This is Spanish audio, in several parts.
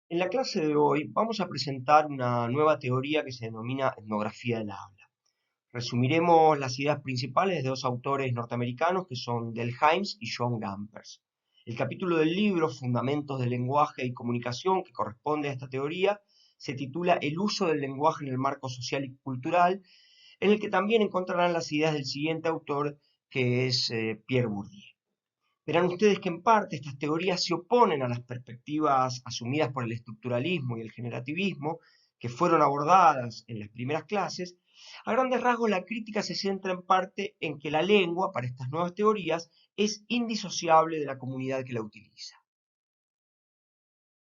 En la clase de hoy vamos a presentar una nueva teoría que se denomina etnografía del habla. Resumiremos las ideas principales de dos autores norteamericanos que son Del Hymes y John Gampers. El capítulo del libro Fundamentos del lenguaje y comunicación que corresponde a esta teoría se titula El uso del lenguaje en el marco social y cultural, en el que también encontrarán las ideas del siguiente autor que es Pierre Bourdieu. Verán ustedes que en parte estas teorías se oponen a las perspectivas asumidas por el estructuralismo y el generativismo, que fueron abordadas en las primeras clases. A grandes rasgos, la crítica se centra en parte en que la lengua, para estas nuevas teorías, es indisociable de la comunidad que la utiliza.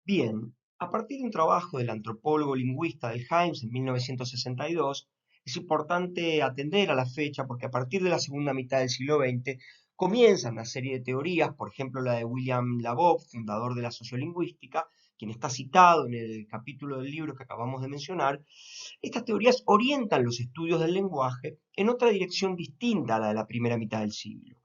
Bien, a partir de un trabajo del antropólogo lingüista del Hymes en 1962, es importante atender a la fecha porque a partir de la segunda mitad del siglo XX comienzan una serie de teorías, por ejemplo la de William Labov, fundador de la sociolingüística, quien está citado en el capítulo del libro que acabamos de mencionar. Estas teorías orientan los estudios del lenguaje en otra dirección distinta a la de la primera mitad del siglo,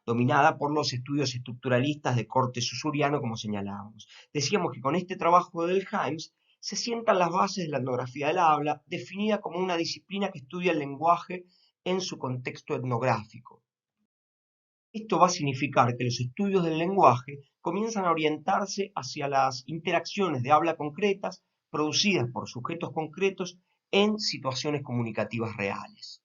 dominada por los estudios estructuralistas de corte susuriano, como señalábamos. Decíamos que con este trabajo del Hymes se sientan las bases de la etnografía del habla, definida como una disciplina que estudia el lenguaje en su contexto etnográfico. Esto va a significar que los estudios del lenguaje comienzan a orientarse hacia las interacciones de habla concretas producidas por sujetos concretos en situaciones comunicativas reales.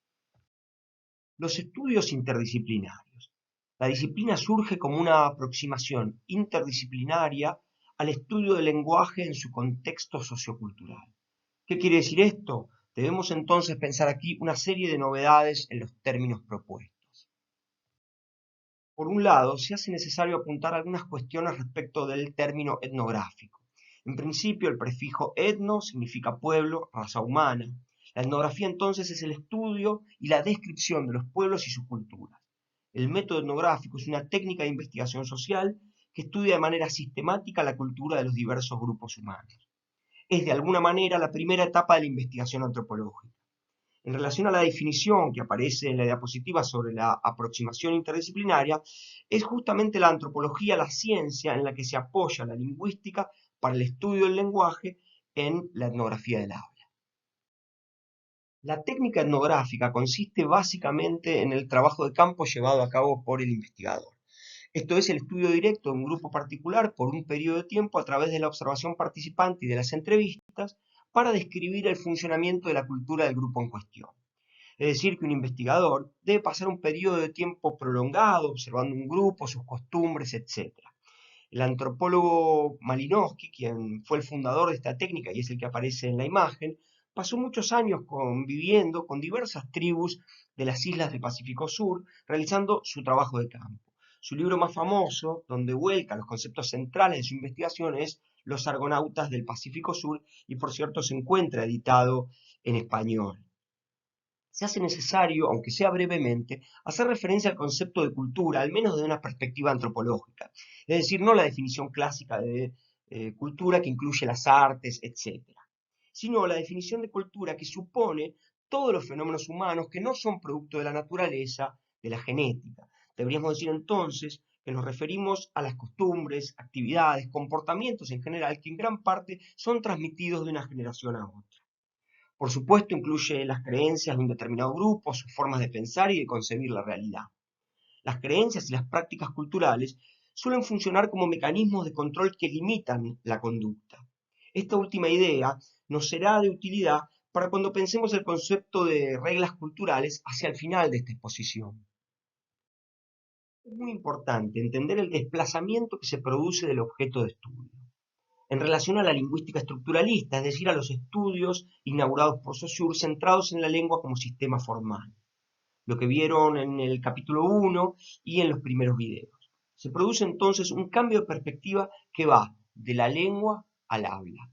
Los estudios interdisciplinarios. La disciplina surge como una aproximación interdisciplinaria al estudio del lenguaje en su contexto sociocultural. ¿Qué quiere decir esto? Debemos entonces pensar aquí una serie de novedades en los términos propuestos. Por un lado, se hace necesario apuntar algunas cuestiones respecto del término etnográfico. En principio, el prefijo etno significa pueblo, raza humana. La etnografía entonces es el estudio y la descripción de los pueblos y sus culturas. El método etnográfico es una técnica de investigación social que estudia de manera sistemática la cultura de los diversos grupos humanos. Es de alguna manera la primera etapa de la investigación antropológica. En relación a la definición que aparece en la diapositiva sobre la aproximación interdisciplinaria, es justamente la antropología la ciencia en la que se apoya la lingüística para el estudio del lenguaje en la etnografía del habla. La técnica etnográfica consiste básicamente en el trabajo de campo llevado a cabo por el investigador. Esto es el estudio directo de un grupo particular por un periodo de tiempo a través de la observación participante y de las entrevistas para describir el funcionamiento de la cultura del grupo en cuestión. Es decir, que un investigador debe pasar un periodo de tiempo prolongado observando un grupo, sus costumbres, etc. El antropólogo Malinowski, quien fue el fundador de esta técnica y es el que aparece en la imagen, pasó muchos años conviviendo con diversas tribus de las islas del Pacífico Sur, realizando su trabajo de campo. Su libro más famoso, donde vuelca los conceptos centrales de su investigación, es Los Argonautas del Pacífico Sur, y por cierto se encuentra editado en español. Se hace necesario, aunque sea brevemente, hacer referencia al concepto de cultura, al menos desde una perspectiva antropológica, es decir, no la definición clásica de cultura que incluye las artes, etc., sino la definición de cultura que supone todos los fenómenos humanos que no son producto de la naturaleza, de la genética. Deberíamos decir entonces que nos referimos a las costumbres, actividades, comportamientos en general que en gran parte son transmitidos de una generación a otra. Por supuesto, incluye las creencias de un determinado grupo, sus formas de pensar y de concebir la realidad. Las creencias y las prácticas culturales suelen funcionar como mecanismos de control que limitan la conducta. Esta última idea nos será de utilidad para cuando pensemos el concepto de reglas culturales hacia el final de esta exposición. Es muy importante entender el desplazamiento que se produce del objeto de estudio en relación a la lingüística estructuralista, es decir, a los estudios inaugurados por Saussure centrados en la lengua como sistema formal, lo que vieron en el capítulo 1 y en los primeros videos. Se produce entonces un cambio de perspectiva que va de la lengua al habla.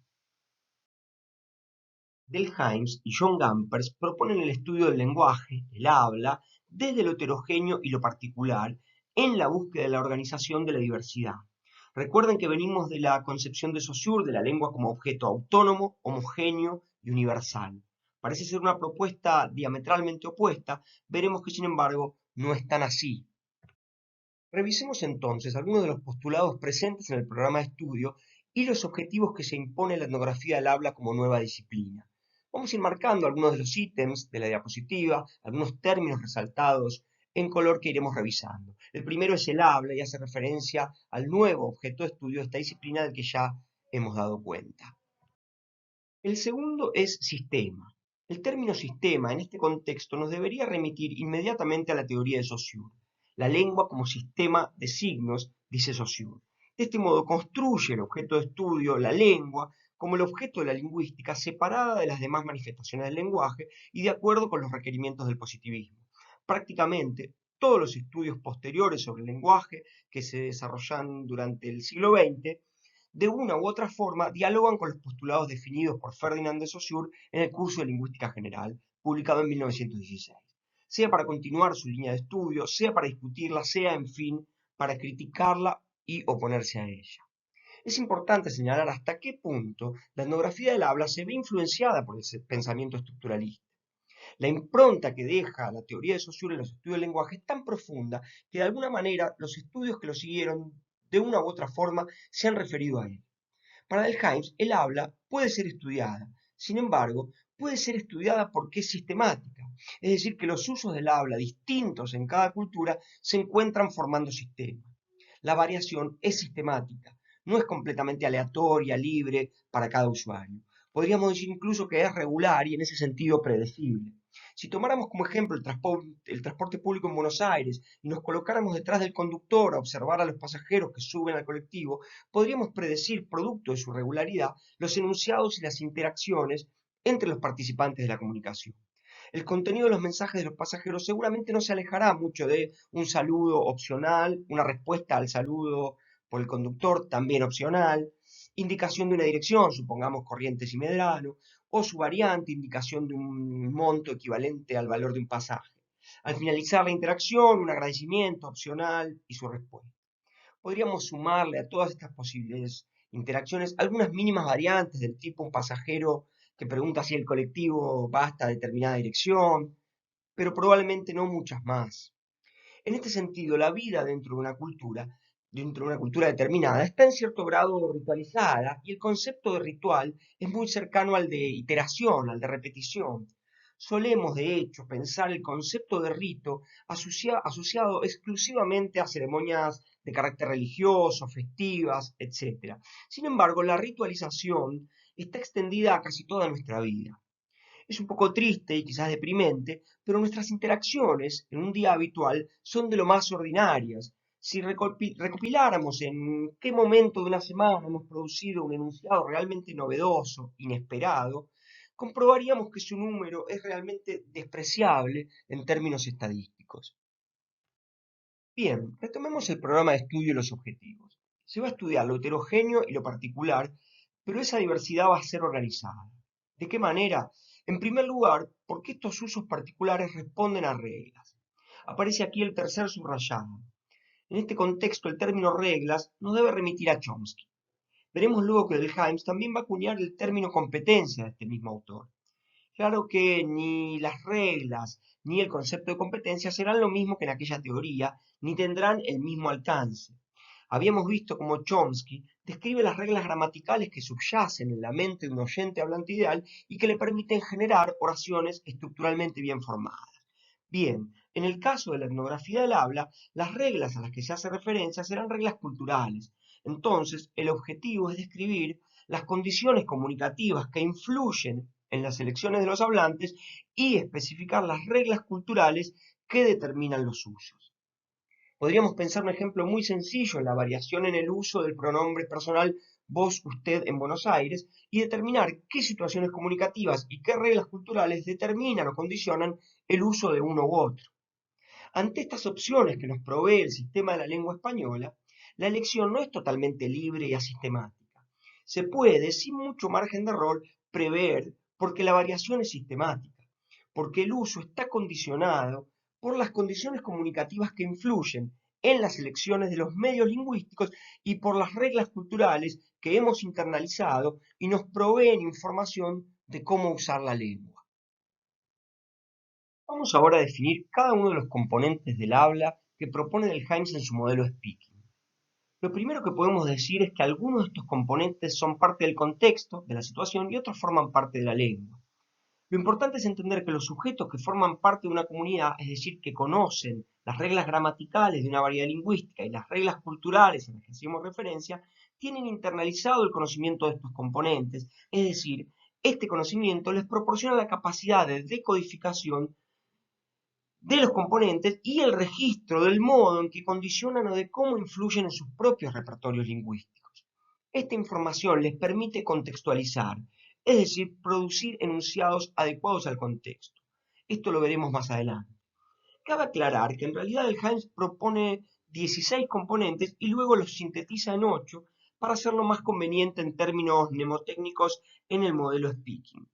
Delheims y John Gampers proponen el estudio del lenguaje, el habla, desde lo heterogéneo y lo particular, en la búsqueda de la organización de la diversidad. Recuerden que venimos de la concepción de Saussure de la lengua como objeto autónomo, homogéneo y universal. Parece ser una propuesta diametralmente opuesta, veremos que sin embargo no es tan así. Revisemos entonces algunos de los postulados presentes en el programa de estudio y los objetivos que se impone la etnografía del habla como nueva disciplina. Vamos a ir marcando algunos de los ítems de la diapositiva, algunos términos resaltados en color que iremos revisando. El primero es el habla y hace referencia al nuevo objeto de estudio de esta disciplina del que ya hemos dado cuenta. El segundo es sistema. El término sistema en este contexto nos debería remitir inmediatamente a la teoría de Saussure. La lengua como sistema de signos, dice Saussure. De este modo construye el objeto de estudio, la lengua, como el objeto de la lingüística, separada de las demás manifestaciones del lenguaje y de acuerdo con los requerimientos del positivismo. Prácticamente todos los estudios posteriores sobre el lenguaje que se desarrollan durante el siglo XX de una u otra forma dialogan con los postulados definidos por Ferdinand de Saussure en el curso de Lingüística General, publicado en 1916, sea para continuar su línea de estudio, sea para discutirla, sea, en fin, para criticarla y oponerse a ella. Es importante señalar hasta qué punto la etnografía del habla se ve influenciada por el pensamiento estructuralista. La impronta que deja la teoría de Saussure en los estudios del lenguaje es tan profunda que de alguna manera los estudios que lo siguieron de una u otra forma se han referido a él. Para Delhaims, el habla puede ser estudiada, sin embargo, puede ser estudiada porque es sistemática, es decir, que los usos del habla distintos en cada cultura se encuentran formando sistemas. La variación es sistemática, no es completamente aleatoria, libre para cada usuario. Podríamos decir incluso que es regular y en ese sentido predecible. Si tomáramos como ejemplo el transporte público en Buenos Aires y nos colocáramos detrás del conductor a observar a los pasajeros que suben al colectivo, podríamos predecir, producto de su regularidad, los enunciados y las interacciones entre los participantes de la comunicación. El contenido de los mensajes de los pasajeros seguramente no se alejará mucho de un saludo opcional, una respuesta al saludo por el conductor también opcional, indicación de una dirección, supongamos Corrientes y Medrano, o su variante, indicación de un monto equivalente al valor de un pasaje. Al finalizar la interacción, un agradecimiento opcional y su respuesta. Podríamos sumarle a todas estas posibles interacciones algunas mínimas variantes del tipo un pasajero que pregunta si el colectivo va hasta determinada dirección, pero probablemente no muchas más. En este sentido, la vida dentro de una cultura determinada, está en cierto grado ritualizada y el concepto de ritual es muy cercano al de iteración, al de repetición. Solemos, de hecho, pensar el concepto de rito asociado exclusivamente a ceremonias de carácter religioso, festivas, etc. Sin embargo, la ritualización está extendida a casi toda nuestra vida. Es un poco triste y quizás deprimente, pero nuestras interacciones en un día habitual son de lo más ordinarias. Si recopiláramos en qué momento de una semana hemos producido un enunciado realmente novedoso, inesperado, comprobaríamos que su número es realmente despreciable en términos estadísticos. Bien, retomemos el programa de estudio y los objetivos. Se va a estudiar lo heterogéneo y lo particular, pero esa diversidad va a ser organizada. ¿De qué manera? En primer lugar, porque estos usos particulares responden a reglas. Aparece aquí el tercer subrayado. En este contexto, el término reglas nos debe remitir a Chomsky. Veremos luego que Delhaims también va a acuñar el término competencia de este mismo autor. Claro que ni las reglas ni el concepto de competencia serán lo mismo que en aquella teoría, ni tendrán el mismo alcance. Habíamos visto cómo Chomsky describe las reglas gramaticales que subyacen en la mente de un oyente hablante ideal y que le permiten generar oraciones estructuralmente bien formadas. Bien, en el caso de la etnografía del habla, las reglas a las que se hace referencia serán reglas culturales. Entonces, el objetivo es describir las condiciones comunicativas que influyen en las elecciones de los hablantes y especificar las reglas culturales que determinan los usos. Podríamos pensar un ejemplo muy sencillo en la variación en el uso del pronombre personal vos, usted en Buenos Aires y determinar qué situaciones comunicativas y qué reglas culturales determinan o condicionan el uso de uno u otro. Ante estas opciones que nos provee el sistema de la lengua española, la elección no es totalmente libre y asistemática. Se puede, sin mucho margen de error, prever porque la variación es sistemática, porque el uso está condicionado por las condiciones comunicativas que influyen en las elecciones de los medios lingüísticos y por las reglas culturales que hemos internalizado y nos proveen información de cómo usar la lengua. Vamos ahora a definir cada uno de los componentes del habla que propone Delhaims en su modelo Speaking. Lo primero que podemos decir es que algunos de estos componentes son parte del contexto, de la situación, y otros forman parte de la lengua. Lo importante es entender que los sujetos que forman parte de una comunidad, es decir, que conocen las reglas gramaticales de una variedad lingüística y las reglas culturales a las que hacemos referencia, tienen internalizado el conocimiento de estos componentes, es decir, este conocimiento les proporciona la capacidad de decodificación de los componentes y el registro del modo en que condicionan o de cómo influyen en sus propios repertorios lingüísticos. Esta información les permite contextualizar, es decir, producir enunciados adecuados al contexto. Esto lo veremos más adelante. Cabe aclarar que en realidad el Helms propone 16 componentes y luego los sintetiza en 8 para hacerlo más conveniente en términos mnemotécnicos en el modelo Speaking.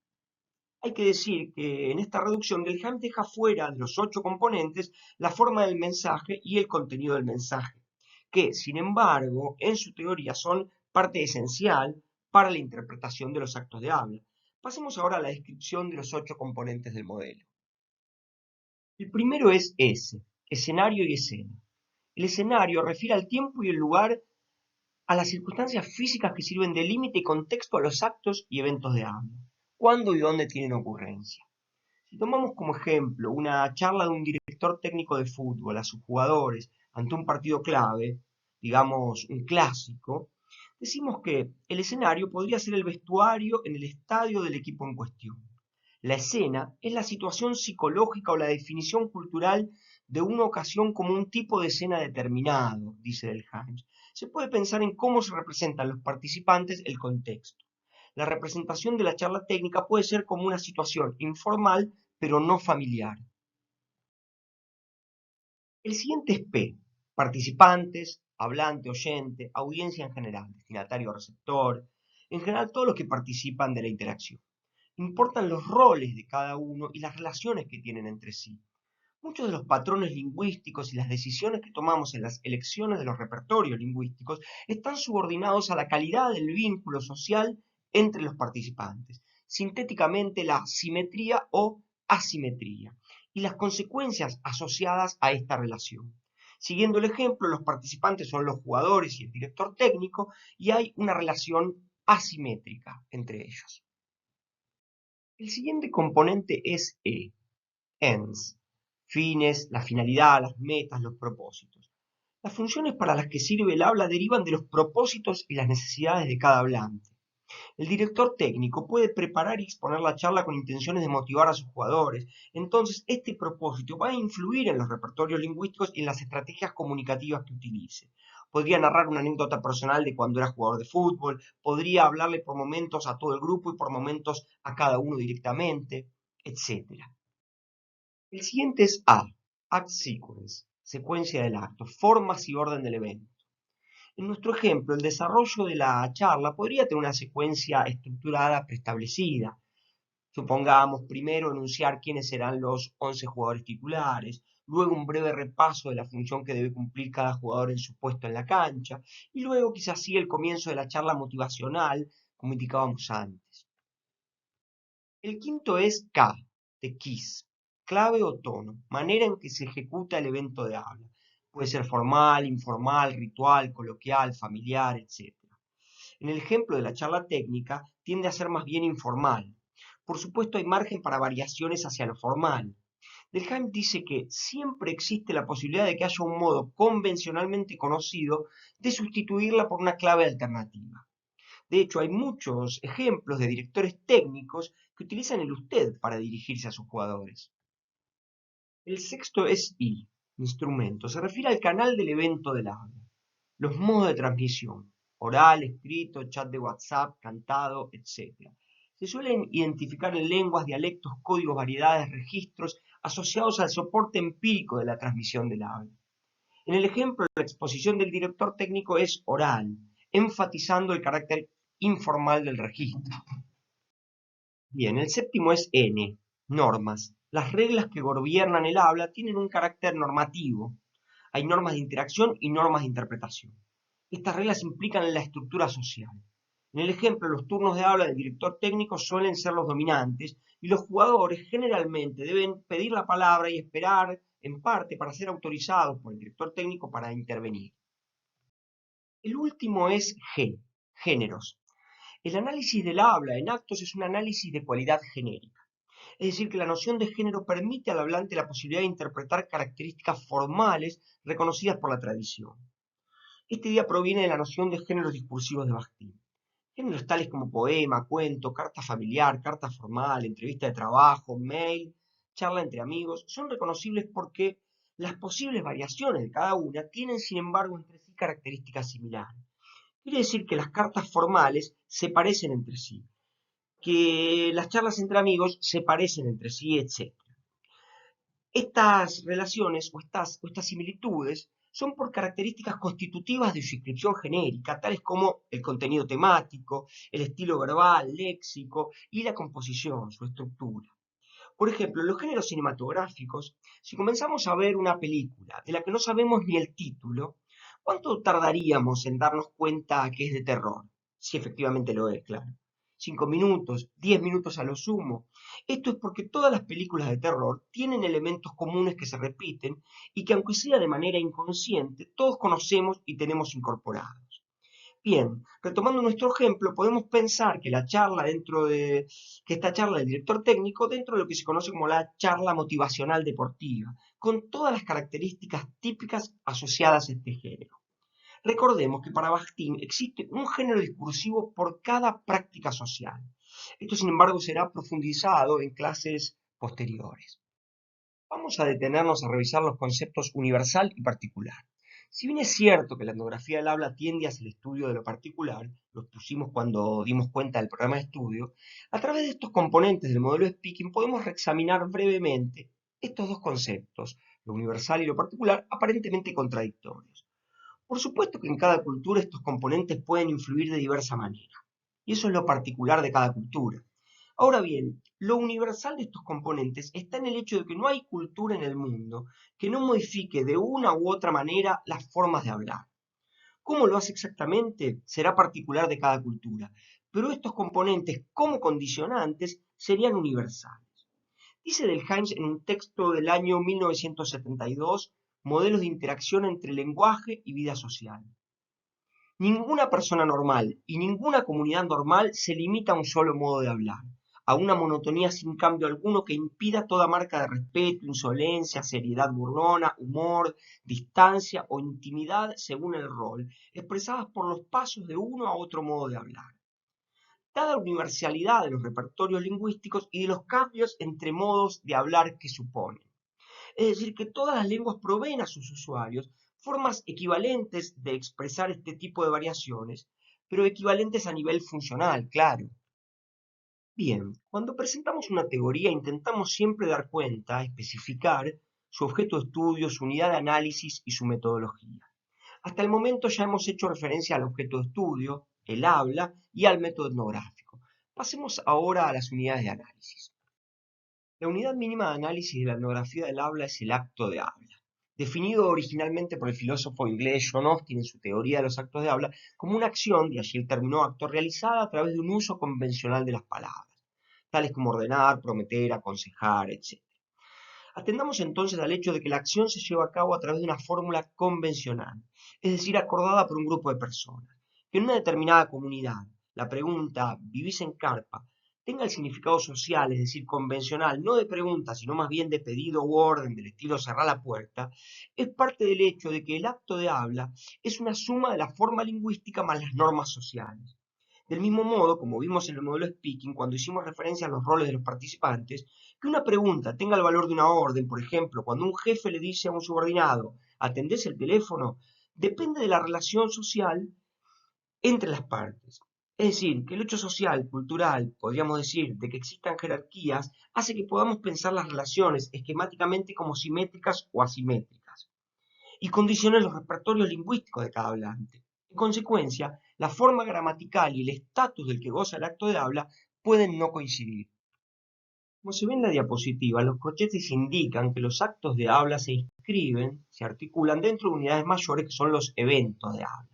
Hay que decir que en esta reducción del Helms deja fuera de los 8 componentes la forma del mensaje y el contenido del mensaje, que, sin embargo, en su teoría son parte esencial para la interpretación de los actos de habla. Pasemos ahora a la descripción de los 8 componentes del modelo. El primero es S, escenario y escena. El escenario refiere al tiempo y el lugar, a las circunstancias físicas que sirven de límite y contexto a los actos y eventos de habla. ¿Cuándo y dónde tienen ocurrencia? Si tomamos como ejemplo una charla de un director técnico de fútbol a sus jugadores ante un partido clave, digamos un clásico, decimos que el escenario podría ser el vestuario en el estadio del equipo en cuestión. La escena es la situación psicológica o la definición cultural de una ocasión como un tipo de escena determinado, dice Delhaize. Se puede pensar en cómo se representan los participantes el contexto. La representación de la charla técnica puede ser como una situación informal pero no familiar. El siguiente es P, participantes, hablante, oyente, audiencia en general, destinatario, receptor, en general todos los que participan de la interacción. Importan los roles de cada uno y las relaciones que tienen entre sí. Muchos de los patrones lingüísticos y las decisiones que tomamos en las elecciones de los repertorios lingüísticos están subordinados a la calidad del vínculo social entre los participantes, sintéticamente la simetría o asimetría, y las consecuencias asociadas a esta relación. Siguiendo el ejemplo, los participantes son los jugadores y el director técnico, y hay una relación asimétrica entre ellos. El siguiente componente es ends, fines, la finalidad, las metas, los propósitos. Las funciones para las que sirve el habla derivan de los propósitos y las necesidades de cada hablante. El director técnico puede preparar y exponer la charla con intenciones de motivar a sus jugadores. Entonces, este propósito va a influir en los repertorios lingüísticos y en las estrategias comunicativas que utilice. Podría narrar una anécdota personal de cuando era jugador de fútbol, podría hablarle por momentos a todo el grupo y por momentos a cada uno directamente, etc. El siguiente es A, Act Sequence, secuencia del acto, formas y orden del evento. En nuestro ejemplo, el desarrollo de la charla podría tener una secuencia estructurada preestablecida. Supongamos primero enunciar quiénes serán los 11 jugadores titulares, luego un breve repaso de la función que debe cumplir cada jugador en su puesto en la cancha, y luego quizás sigue el comienzo de la charla motivacional, como indicábamos antes. El quinto es K, de Kiss, clave o tono, manera en que se ejecuta el evento de habla. Puede ser formal, informal, ritual, coloquial, familiar, etc. En el ejemplo de la charla técnica tiende a ser más bien informal. Por supuesto hay margen para variaciones hacia lo formal. Delheim dice que siempre existe la posibilidad de que haya un modo convencionalmente conocido de sustituirla por una clave alternativa. De hecho, hay muchos ejemplos de directores técnicos que utilizan el usted para dirigirse a sus jugadores. El sexto es I, instrumento. Se refiere al canal del evento del habla. Los modos de transmisión, oral, escrito, chat de WhatsApp, cantado, etc. Se suelen identificar en lenguas, dialectos, códigos, variedades, registros asociados al soporte empírico de la transmisión del habla. En el ejemplo, la exposición del director técnico es oral, enfatizando el carácter informal del registro. Bien, el séptimo es N, normas. Las reglas que gobiernan el habla tienen un carácter normativo. Hay normas de interacción y normas de interpretación. Estas reglas implican la estructura social. En el ejemplo, los turnos de habla del director técnico suelen ser los dominantes y los jugadores generalmente deben pedir la palabra y esperar, en parte, para ser autorizados por el director técnico para intervenir. El último es G, géneros. El análisis del habla en actos es un análisis de cualidad genérica. Es decir, que la noción de género permite al hablante la posibilidad de interpretar características formales reconocidas por la tradición. Esta idea proviene de la noción de géneros discursivos de Bakhtin. Géneros tales como poema, cuento, carta familiar, carta formal, entrevista de trabajo, mail, charla entre amigos, son reconocibles porque las posibles variaciones de cada una tienen, sin embargo, entre sí características similares. Quiere decir que las cartas formales se parecen entre sí, que las charlas entre amigos se parecen entre sí, etc. Estas relaciones o estas similitudes son por características constitutivas de su inscripción genérica, tales como el contenido temático, el estilo verbal, léxico y la composición, su estructura. Por ejemplo, en los géneros cinematográficos, si comenzamos a ver una película de la que no sabemos ni el título, ¿cuánto tardaríamos en darnos cuenta que es de terror? Si efectivamente lo es, claro. 5 minutos, 10 minutos a lo sumo. Esto es porque todas las películas de terror tienen elementos comunes que se repiten y que aunque sea de manera inconsciente, todos conocemos y tenemos incorporados. Bien, retomando nuestro ejemplo, podemos pensar que esta charla del director técnico dentro de lo que se conoce como la charla motivacional deportiva, con todas las características típicas asociadas a este género. Recordemos que para Bakhtin existe un género discursivo por cada práctica social. Esto, sin embargo, será profundizado en clases posteriores. Vamos a detenernos a revisar los conceptos universal y particular. Si bien es cierto que la etnografía del habla tiende hacia el estudio de lo particular, lo pusimos cuando dimos cuenta del programa de estudio, a través de estos componentes del modelo de Speaking podemos reexaminar brevemente estos dos conceptos, lo universal y lo particular, aparentemente contradictorios. Por supuesto que en cada cultura estos componentes pueden influir de diversa manera, y eso es lo particular de cada cultura. Ahora bien, lo universal de estos componentes está en el hecho de que no hay cultura en el mundo que no modifique de una u otra manera las formas de hablar. ¿Cómo lo hace exactamente? Será particular de cada cultura, pero estos componentes como condicionantes serían universales. Dice Delhaims en un texto del año 1972, Modelos de interacción entre lenguaje y vida social. Ninguna persona normal y ninguna comunidad normal se limita a un solo modo de hablar, a una monotonía sin cambio alguno que impida toda marca de respeto, insolencia, seriedad burlona, humor, distancia o intimidad según el rol, expresadas por los pasos de uno a otro modo de hablar. Dada la universalidad de los repertorios lingüísticos y de los cambios entre modos de hablar que suponen. Es decir, que todas las lenguas proveen a sus usuarios formas equivalentes de expresar este tipo de variaciones, pero equivalentes a nivel funcional, claro. Bien, cuando presentamos una teoría intentamos siempre dar cuenta, especificar su objeto de estudio, su unidad de análisis y su metodología. Hasta el momento ya hemos hecho referencia al objeto de estudio, el habla y al método etnográfico. Pasemos ahora a las unidades de análisis. La unidad mínima de análisis de la etnografía del habla es el acto de habla, definido originalmente por el filósofo inglés John Austin en su teoría de los actos de habla como una acción, de allí el término acto, realizada a través de un uso convencional de las palabras, tales como ordenar, prometer, aconsejar, etc. Atendamos entonces al hecho de que la acción se lleva a cabo a través de una fórmula convencional, es decir, acordada por un grupo de personas, que en una determinada comunidad, la pregunta ¿vivís en carpa?, tenga el significado social, es decir, convencional, no de pregunta, sino más bien de pedido u orden del estilo cerrar la puerta, es parte del hecho de que el acto de habla es una suma de la forma lingüística más las normas sociales. Del mismo modo, como vimos en el modelo Speaking, cuando hicimos referencia a los roles de los participantes, que una pregunta tenga el valor de una orden, por ejemplo, cuando un jefe le dice a un subordinado, ¿atendés el teléfono?, depende de la relación social entre las partes. Es decir, que el hecho social, cultural, podríamos decir, de que existan jerarquías, hace que podamos pensar las relaciones esquemáticamente como simétricas o asimétricas, y condicione los repertorios lingüísticos de cada hablante. En consecuencia, la forma gramatical y el estatus del que goza el acto de habla pueden no coincidir. Como se ve en la diapositiva, los corchetes indican que los actos de habla se inscriben, se articulan dentro de unidades mayores que son los eventos de habla.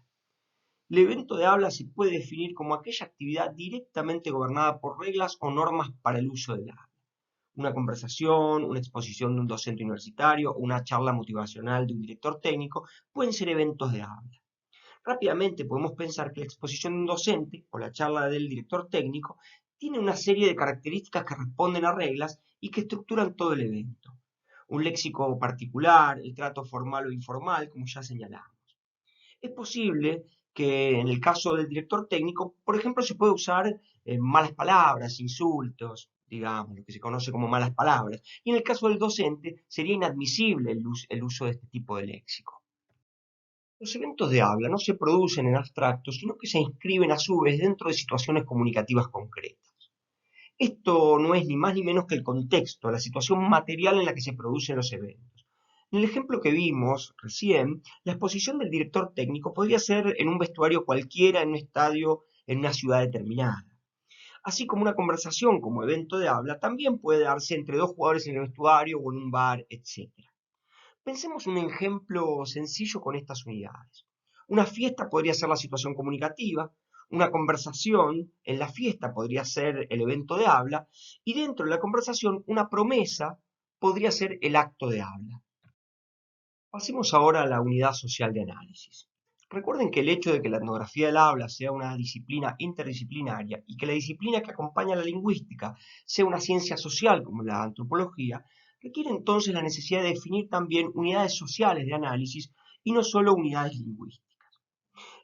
El evento de habla se puede definir como aquella actividad directamente gobernada por reglas o normas para el uso del habla. Una conversación, una exposición de un docente universitario o una charla motivacional de un director técnico pueden ser eventos de habla. Rápidamente podemos pensar que la exposición de un docente o la charla del director técnico tiene una serie de características que responden a reglas y que estructuran todo el evento. Un léxico particular, el trato formal o informal, como ya señalamos. Es posible que en el caso del director técnico, por ejemplo, se puede usar malas palabras, insultos, digamos, lo que se conoce como malas palabras. Y en el caso del docente sería inadmisible el uso de este tipo de léxico. Los eventos de habla no se producen en abstracto, sino que se inscriben a su vez dentro de situaciones comunicativas concretas. Esto no es ni más ni menos que el contexto, la situación material en la que se producen los eventos. En el ejemplo que vimos recién, la exposición del director técnico podría ser en un vestuario cualquiera, en un estadio, en una ciudad determinada. Así como una conversación como evento de habla también puede darse entre dos jugadores en el vestuario o en un bar, etc. Pensemos un ejemplo sencillo con estas unidades. Una fiesta podría ser la situación comunicativa, una conversación en la fiesta podría ser el evento de habla y dentro de la conversación una promesa podría ser el acto de habla. Pasemos ahora a la unidad social de análisis. Recuerden que el hecho de que la etnografía del habla sea una disciplina interdisciplinaria y que la disciplina que acompaña a la lingüística sea una ciencia social como la antropología, requiere entonces la necesidad de definir también unidades sociales de análisis y no solo unidades lingüísticas.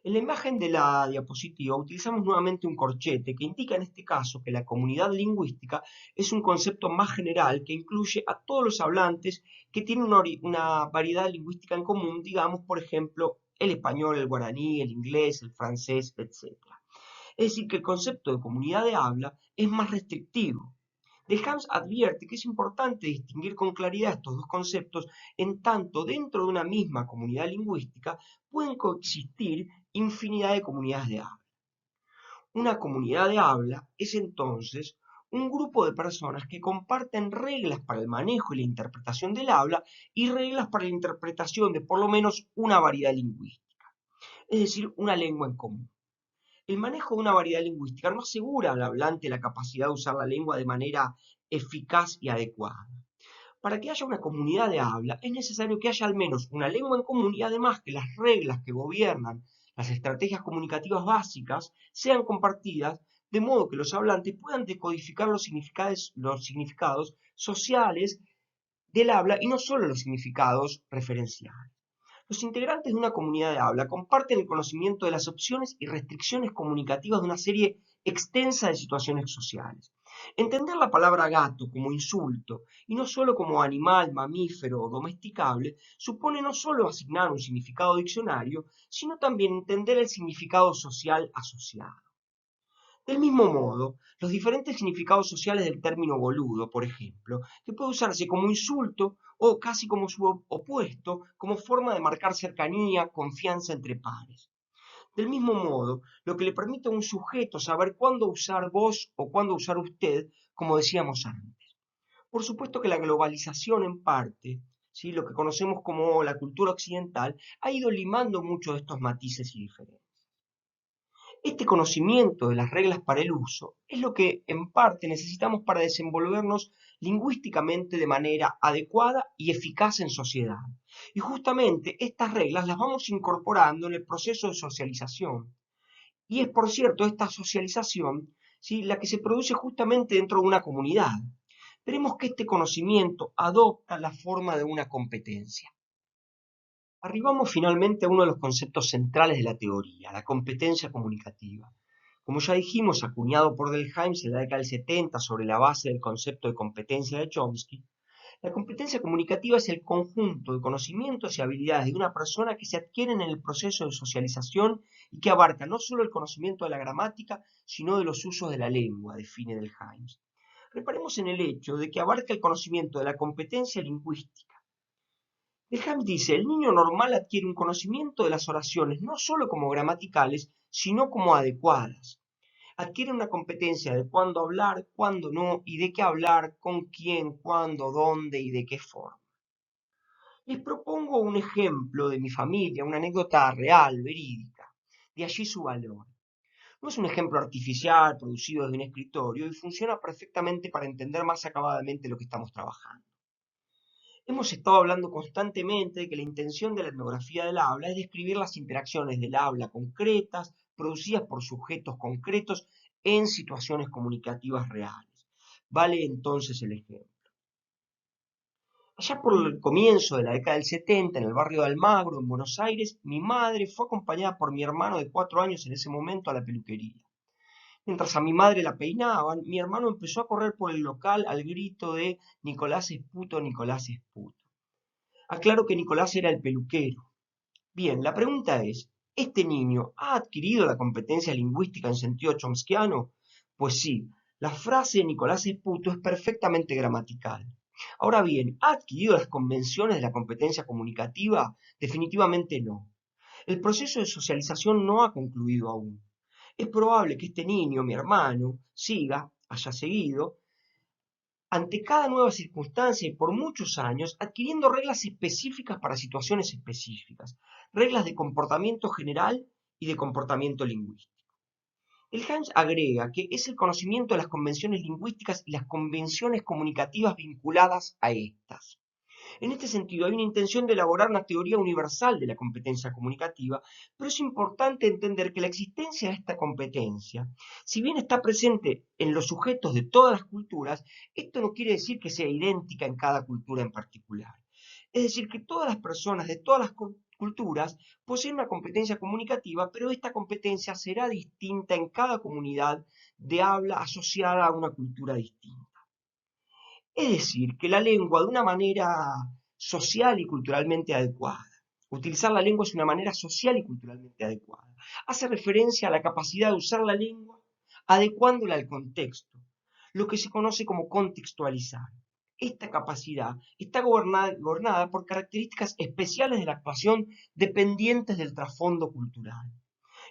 En la imagen de la diapositiva utilizamos nuevamente un corchete que indica en este caso que la comunidad lingüística es un concepto más general que incluye a todos los hablantes que tienen una variedad lingüística en común, digamos, por ejemplo, el español, el guaraní, el inglés, el francés, etc. Es decir, que el concepto de comunidad de habla es más restrictivo. De Hams advierte que es importante distinguir con claridad estos dos conceptos en tanto dentro de una misma comunidad lingüística pueden coexistir infinidad de comunidades de habla. Una comunidad de habla es entonces un grupo de personas que comparten reglas para el manejo y la interpretación del habla y reglas para la interpretación de por lo menos una variedad lingüística, es decir, una lengua en común. El manejo de una variedad lingüística no asegura al hablante la capacidad de usar la lengua de manera eficaz y adecuada. Para que haya una comunidad de habla es necesario que haya al menos una lengua en común y además que las reglas que gobiernan las estrategias comunicativas básicas sean compartidas de modo que los hablantes puedan decodificar los significados sociales del habla y no solo los significados referenciales. Los integrantes de una comunidad de habla comparten el conocimiento de las opciones y restricciones comunicativas de una serie extensa de situaciones sociales. Entender la palabra gato como insulto y no solo como animal, mamífero o domesticable supone no solo asignar un significado diccionario, sino también entender el significado social asociado. Del mismo modo, los diferentes significados sociales del término boludo, por ejemplo, que puede usarse como insulto o casi como su opuesto, como forma de marcar cercanía, confianza entre pares. Del mismo modo, lo que le permite a un sujeto saber cuándo usar vos o cuándo usar usted, como decíamos antes. Por supuesto que la globalización en parte, ¿sí? Lo que conocemos como la cultura occidental, ha ido limando muchos de estos matices y diferencias. Este conocimiento de las reglas para el uso es lo que en parte necesitamos para desenvolvernos lingüísticamente de manera adecuada y eficaz en sociedad. Y justamente estas reglas las vamos incorporando en el proceso de socialización. Y es, por cierto, esta socialización, ¿sí?, la que se produce justamente dentro de una comunidad. Veremos que este conocimiento adopta la forma de una competencia. Arribamos finalmente a uno de los conceptos centrales de la teoría, la competencia comunicativa. Como ya dijimos, acuñado por Delhaim en la década del 70 sobre la base del concepto de competencia de Chomsky, la competencia comunicativa es el conjunto de conocimientos y habilidades de una persona que se adquieren en el proceso de socialización y que abarca no solo el conocimiento de la gramática, sino de los usos de la lengua, define Delhaim. Reparemos en el hecho de que abarca el conocimiento de la competencia lingüística. Delham dice, el niño normal adquiere un conocimiento de las oraciones no solo como gramaticales, sino como adecuadas. Adquiere una competencia de cuándo hablar, cuándo no, y de qué hablar, con quién, cuándo, dónde y de qué forma. Les propongo un ejemplo de mi familia, una anécdota real, verídica. De allí su valor. No es un ejemplo artificial producido desde un escritorio y funciona perfectamente para entender más acabadamente lo que estamos trabajando. Hemos estado hablando constantemente de que la intención de la etnografía del habla es describir las interacciones del habla concretas, producidas por sujetos concretos en situaciones comunicativas reales. Vale entonces el ejemplo. Allá por el comienzo de la década del 70, en el barrio de Almagro, en Buenos Aires, mi madre fue acompañada por mi hermano de 4 años en ese momento a la peluquería. Mientras a mi madre la peinaban, mi hermano empezó a correr por el local al grito de Nicolás Esputo, Nicolás Esputo. Aclaro que Nicolás era el peluquero. Bien, la pregunta es, ¿este niño ha adquirido la competencia lingüística en sentido chomskiano? Pues sí, la frase Nicolás Esputo es perfectamente gramatical. Ahora bien, ¿ha adquirido las convenciones de la competencia comunicativa? Definitivamente no. El proceso de socialización no ha concluido aún. Es probable que este niño, mi hermano, haya seguido, ante cada nueva circunstancia y por muchos años, adquiriendo reglas específicas para situaciones específicas, reglas de comportamiento general y de comportamiento lingüístico. El Hans agrega que es el conocimiento de las convenciones lingüísticas y las convenciones comunicativas vinculadas a estas. En este sentido, hay una intención de elaborar una teoría universal de la competencia comunicativa, pero es importante entender que la existencia de esta competencia, si bien está presente en los sujetos de todas las culturas, esto no quiere decir que sea idéntica en cada cultura en particular. Es decir, que todas las personas de todas las culturas poseen una competencia comunicativa, pero esta competencia será distinta en cada comunidad de habla asociada a una cultura distinta. Es decir, que la lengua de una manera social y culturalmente adecuada. Utilizar la lengua es una manera social y culturalmente adecuada. Hace referencia a la capacidad de usar la lengua adecuándola al contexto, lo que se conoce como contextualizar. Esta capacidad está gobernada por características especiales de la actuación dependientes del trasfondo cultural.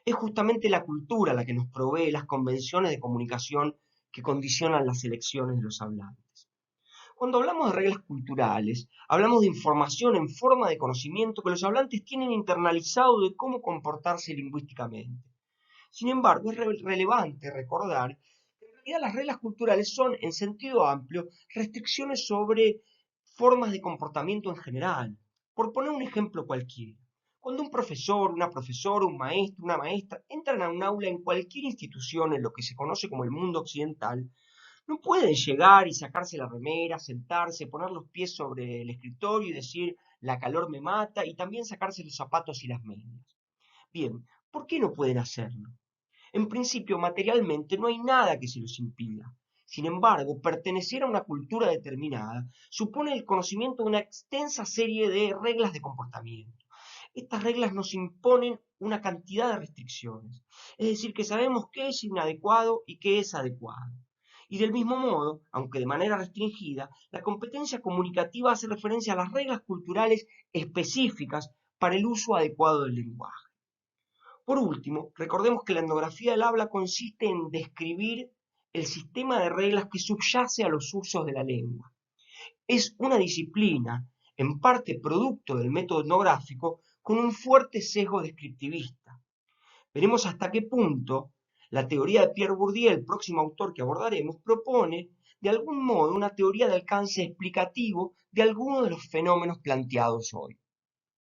Es justamente la cultura la que nos provee las convenciones de comunicación que condicionan las elecciones de los hablantes. Cuando hablamos de reglas culturales, hablamos de información en forma de conocimiento que los hablantes tienen internalizado de cómo comportarse lingüísticamente. Sin embargo, es relevante recordar que en realidad las reglas culturales son, en sentido amplio, restricciones sobre formas de comportamiento en general. Por poner un ejemplo cualquiera, cuando un profesor, una profesora, un maestro, una maestra entran a un aula en cualquier institución en lo que se conoce como el mundo occidental, no pueden llegar y sacarse la remera, sentarse, poner los pies sobre el escritorio y decir la calor me mata y también sacarse los zapatos y las medias. Bien, ¿por qué no pueden hacerlo? En principio, materialmente no hay nada que se los impida. Sin embargo, pertenecer a una cultura determinada supone el conocimiento de una extensa serie de reglas de comportamiento. Estas reglas nos imponen una cantidad de restricciones, es decir, que sabemos qué es inadecuado y qué es adecuado. Y del mismo modo, aunque de manera restringida, la competencia comunicativa hace referencia a las reglas culturales específicas para el uso adecuado del lenguaje. Por último, recordemos que la etnografía del habla consiste en describir el sistema de reglas que subyace a los usos de la lengua. Es una disciplina, en parte producto del método etnográfico, con un fuerte sesgo descriptivista. Veremos hasta qué punto la teoría de Pierre Bourdieu, el próximo autor que abordaremos, propone de algún modo una teoría de alcance explicativo de algunos de los fenómenos planteados hoy.